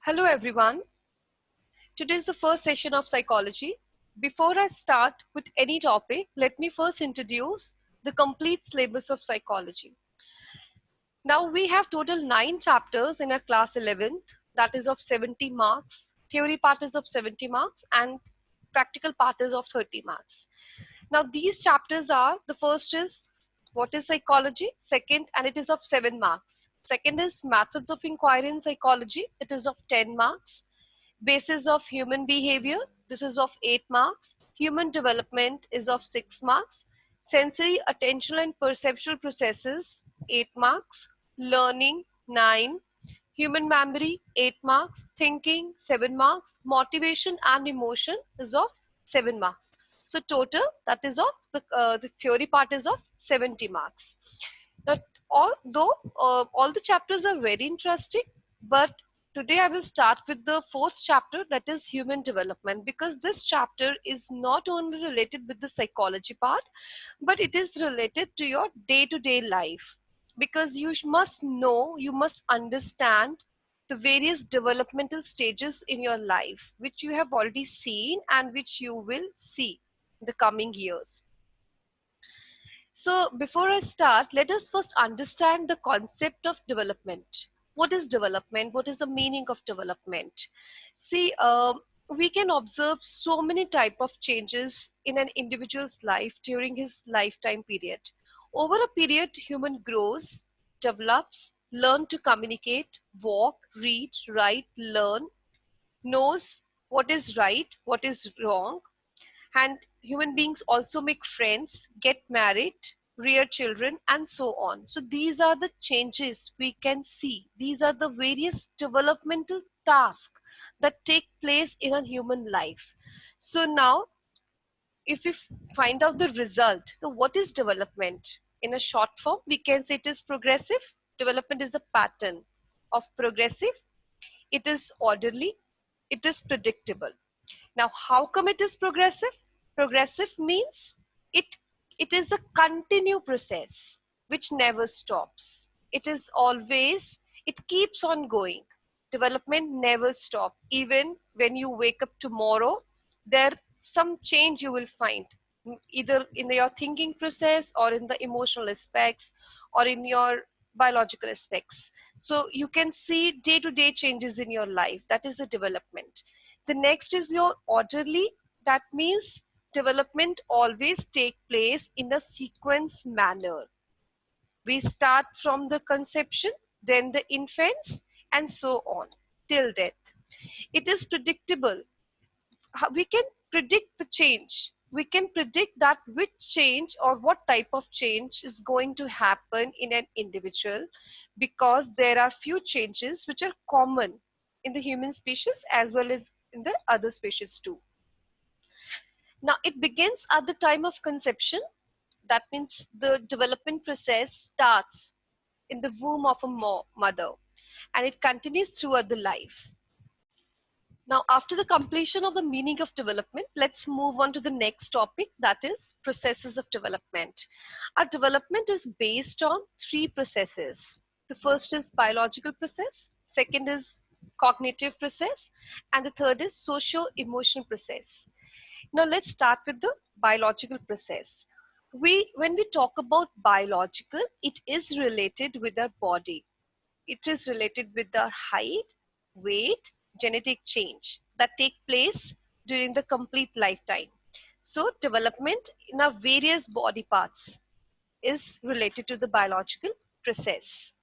Hello everyone. Today is the first session of psychology. Before I start with any topic, let me first introduce the complete syllabus of psychology. Now we have total 9 chapters in our class 11th, that is of 70 marks. Theory part is of 70 marks and practical part is of 30 marks. Now these chapters are, the first is what is psychology, second, and it is of 7 marks. Second is methods of inquiry in psychology, it is of 10 marks. Basis of human behavior, this is of 8 marks. Human development is of 6 marks. Sensory, attentional and perceptual processes, 8 marks. Learning, 9. Human memory, 8 marks. Thinking, 7 marks. Motivation and emotion is of 7 marks. So total, that is of the theory part is of 70 marks. Now, although all the chapters are very interesting, but today I will start with the fourth chapter, that is human development, because this chapter is not only related with the psychology part, but it is related to your day-to-day life. Because you must know, you must understand the various developmental stages in your life, which you have already seen and which you will see in the coming years. So before I start, let us first understand the concept of development. What is development? What is the meaning of development? See, we can observe so many type of changes in an individual's life during his lifetime period. Over a period, human grows, develops, learn to communicate, walk, read, write, learn, knows what is right, what is wrong, and human beings also make friends, get married, rear children, and so on. So these are the changes we can see. These are the various developmental tasks that take place in a human life. So now, if we find out the result, so what is development? In a short form, we can say it is progressive. Development is the pattern of progressive. It is orderly. It is predictable. Now, how come it is progressive? Progressive means it, it is a continued process which never stops. It is always, it keeps on going. Development never stops. Even when you wake up tomorrow, there some change you will find, either in your thinking process or in the emotional aspects or in your biological aspects. So you can see day-to-day changes in your life. That is a development. The next is your orderly. That means development always take place in a sequence manner. We start from the conception, then the infants, and so on till death. It is predictable. We can predict the change. We can predict that which change or what type of change is going to happen in an individual, because there are few changes which are common in the human species as well as in the other species too. Now it begins at the time of conception. That means the development process starts in the womb of a mother and it continues throughout the life. Now, after the completion of the meaning of development, let's move on to the next topic, that is processes of development. Our development is based on 3 processes. The first is biological process, second is cognitive process, and the third is socio-emotional process. Now, let's start with the biological process. When we talk about biological, it is related with our body. It is related with our height, weight, genetic change that take place during the complete lifetime. So development in our various body parts is related to the biological process.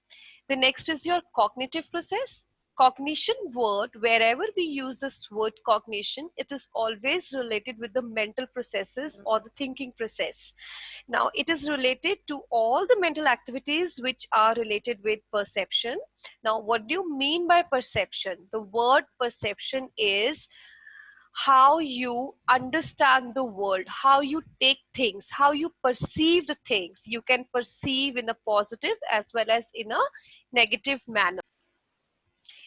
The next is your cognitive process. Cognition word, wherever we use this word cognition, it is always related with the mental processes or the thinking process. Now, it is related to all the mental activities which are related with perception. Now, what do you mean by perception? The word perception is how you understand the world, how you take things, how you perceive the things. You can perceive in a positive as well as in a negative manner.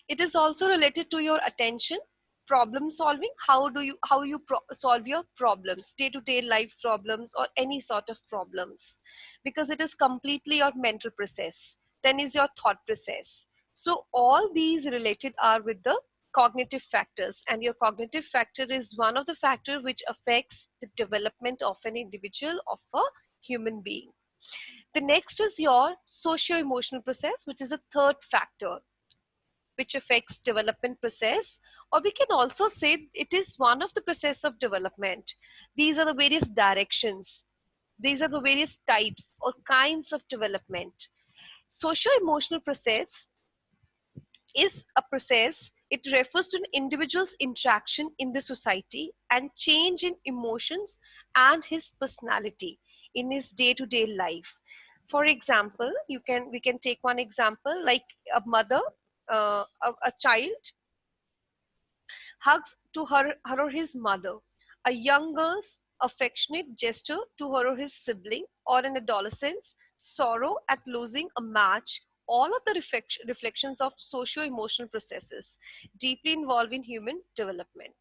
It is also related to your attention, problem solving. How you solve your problems, day-to-day life problems or any sort of problems, because it is completely your mental process. Then is your thought process. So all these related are with the cognitive factors, and your cognitive factor is one of the factors which affects the development of an individual, of a human being. The next is your socio-emotional process, which is a third factor which affects development process, or we can also say it is one of the process of development. These are the various directions. These are the various types or kinds of development. Socio-emotional process is a process. It refers to an individual's interaction in the society and change in emotions and his personality in his day-to-day life. For example, we can take one example like a mother, a child hugs to her or his mother, a young girl's affectionate gesture to her or his sibling, or an adolescent's sorrow at losing a match. All of the reflections of socio-emotional processes deeply involving human development.